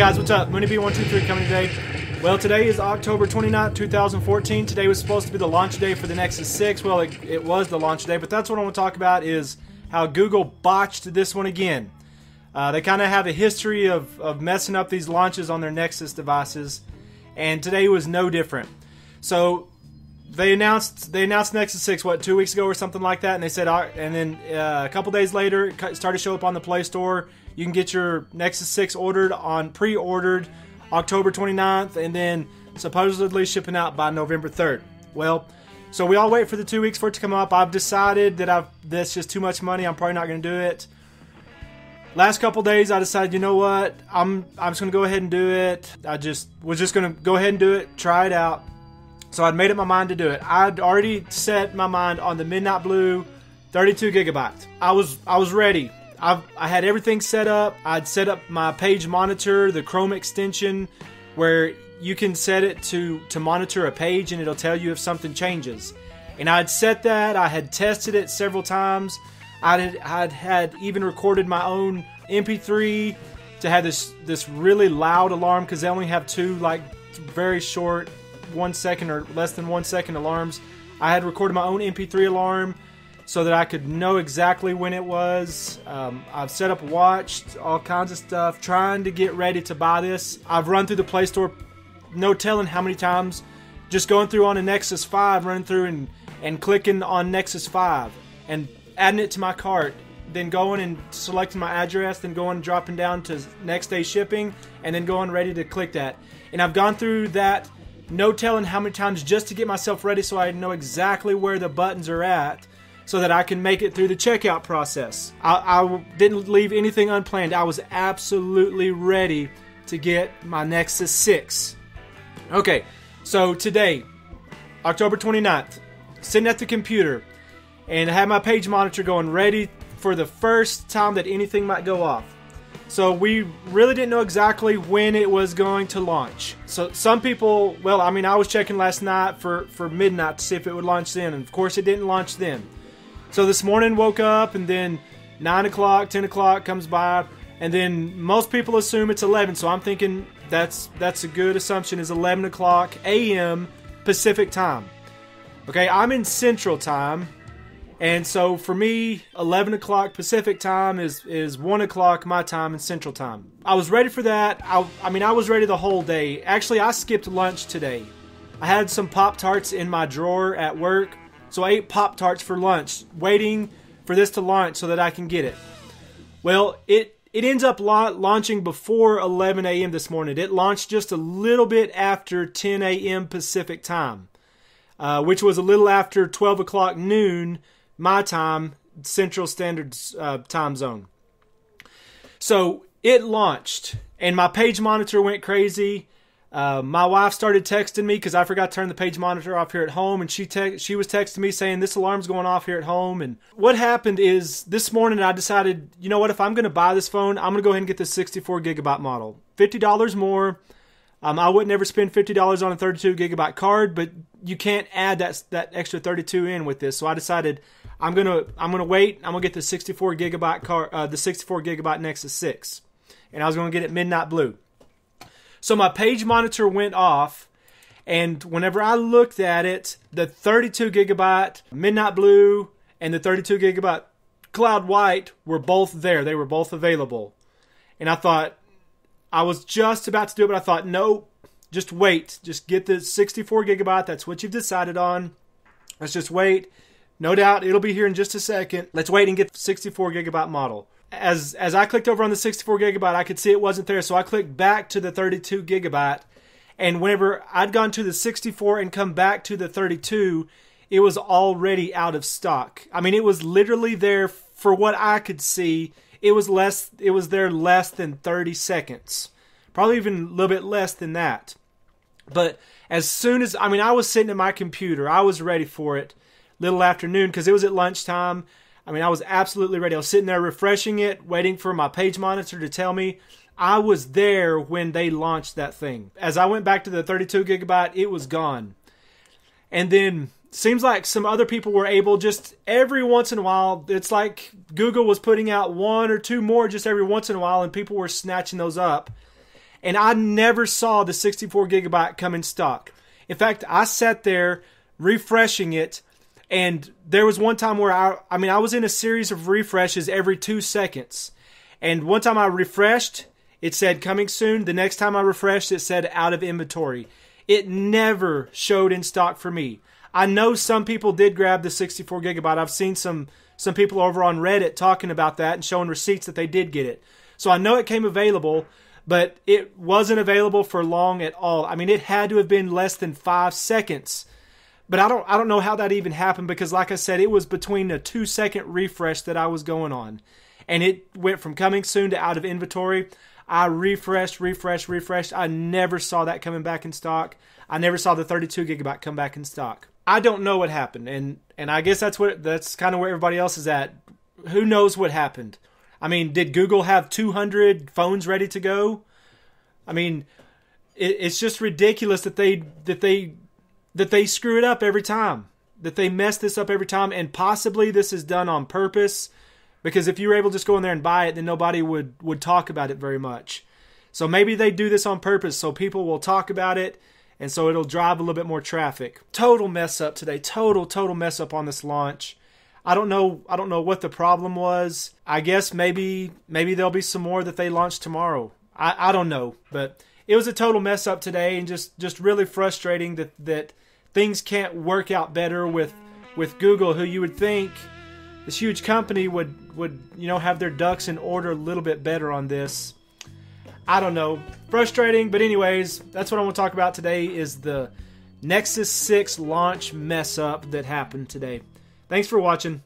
guys, what's up? MooneyB123 coming today. Well, today is October 29th, 2014. Today was supposed to be the launch day for the Nexus 6. Well, it was the launch day, but that's what I want to talk about is how Google botched this one again. They kind of have a history of messing up these launches on their Nexus devices, and today was no different. So they announced Nexus 6 what, 2 weeks ago or something like that, and they said, and then a couple days later, it started to show up on the Play Store. You can get your Nexus 6 pre-ordered October 29th, and then supposedly shipping out by November 3rd. Well, so we all wait for the 2 weeks for it to come up. I've decided that that's just too much money. I'm probably not going to do it. Last couple days, I decided, you know what? I'm just going to go ahead and do it. I was just going to go ahead and do it, try it out. So I'd made up my mind to do it. I'd already set my mind on the Midnight Blue 32 gigabyte. I was ready. I had everything set up. I'd set up my page monitor, the Chrome extension, where you can set it to monitor a page and it'll tell you if something changes. And I'd set that. I had tested it several times. I'd had even recorded my own MP3 to have this really loud alarm, because they only have two like very short 1 second or less than 1 second alarms. I had recorded my own MP3 alarm so that I could know exactly when it was. I've set up watched, all kinds of stuff, trying to get ready to buy this. I've run through the Play Store, no telling how many times, just going through on a Nexus 5, running through and clicking on Nexus 5, and adding it to my cart, then going and selecting my address, then going and dropping down to next day shipping, and then going ready to click that. And I've gone through that, no telling how many times, just to get myself ready so I know exactly where the buttons are at, so that I can make it through the checkout process. I didn't leave anything unplanned. I was absolutely ready to get my Nexus 6. Okay, so today, October 29th, sitting at the computer, and I had my page monitor going, ready for the first time that anything might go off. So we really didn't know exactly when it was going to launch. So some people, well, I mean, I was checking last night for midnight to see if it would launch then, and of course it didn't launch then. So this morning woke up, and then 9 o'clock, 10 o'clock comes by, and then most people assume it's 11, so I'm thinking that's a good assumption, is 11 o'clock a.m. Pacific time. Okay, I'm in Central time, and so for me, 11 o'clock Pacific time is 1 o'clock my time in Central time. I was ready for that. I mean, I was ready the whole day. Actually, I skipped lunch today. I had some Pop-Tarts in my drawer at work, so I ate Pop-Tarts for lunch, waiting for this to launch so that I can get it. Well, it ends up launching before 11 a.m. this morning. It launched just a little bit after 10 a.m. Pacific time, which was a little after 12 o'clock noon my time, Central Standard time zone. So it launched, and my page monitor went crazy. My wife started texting me because I forgot to turn the page monitor off here at home, and she was texting me saying this alarm's going off here at home. And what happened is this morning I decided, you know what, if I'm going to buy this phone, I'm going to go ahead and get the 64 gigabyte model. $50 more. I would never spend $50 on a 32 gigabyte card, but you can't add that extra 32 in with this. So I decided I'm gonna wait. I'm gonna get the 64 gigabyte the 64 gigabyte Nexus 6, and I was gonna get it Midnight Blue. So my page monitor went off, and whenever I looked at it, the 32 gigabyte Midnight Blue and the 32 gigabyte Cloud White were both there. They were both available. And I thought, I was just about to do it, but I thought, no, just wait. Just get the 64 gigabyte. That's what you've decided on. Let's just wait. No doubt it'll be here in just a second. Let's wait and get the 64 gigabyte model. As I clicked over on the 64 gigabyte, I could see it wasn't there, so I clicked back to the 32 gigabyte, and whenever I'd gone to the 64 and come back to the 32, it was already out of stock. I mean, it was literally there for what I could see. It was there less than 30 seconds. Probably even a little bit less than that. But as soon as, I mean, I was sitting at my computer, I was ready for it, little afternoon, because it was at lunchtime. I mean, I was absolutely ready. I was sitting there refreshing it, waiting for my page monitor to tell me. I was there when they launched that thing. As I went back to the 32 gigabyte, it was gone. And then, seems like some other people were able, just every once in a while, it's like Google was putting out one or two more just every once in a while, and people were snatching those up. and I never saw the 64 gigabyte come in stock. In fact, I sat there refreshing it, and there was one time where I was in a series of refreshes every 2 seconds. And one time I refreshed, it said coming soon. The next time I refreshed, it said out of inventory. It never showed in stock for me. I know some people did grab the 64 gigabyte. I've seen some people over on Reddit talking about that and showing receipts that they did get it. So I know it came available, but it wasn't available for long at all. I mean, it had to have been less than 5 seconds. But I don't know how that even happened, because like I said, it was between a 2-second refresh that I was going on. And it went from coming soon to out of inventory. I refreshed. I never saw that coming back in stock. I never saw the 32 gigabyte come back in stock. I don't know what happened, and I guess that's kind of where everybody else is at. Who knows what happened? I mean, did Google have 200 phones ready to go? I mean, it's just ridiculous that they screw it up every time, that they mess this up every time, and possibly this is done on purpose, because if you were able to just go in there and buy it, then nobody would talk about it very much. So maybe they do this on purpose so people will talk about it, and so it'll drive a little bit more traffic. Total mess up today. Total mess up on this launch. I don't know what the problem was. I guess maybe there'll be some more that they launch tomorrow. I don't know, but it was a total mess up today, and just really frustrating that things can't work out better with Google, who you would think, this huge company, would have their ducks in order a little bit better on this. I don't know. Frustrating, but anyways, that's what I want to talk about today, is the Nexus 6 launch mess up that happened today. Thanks for watching.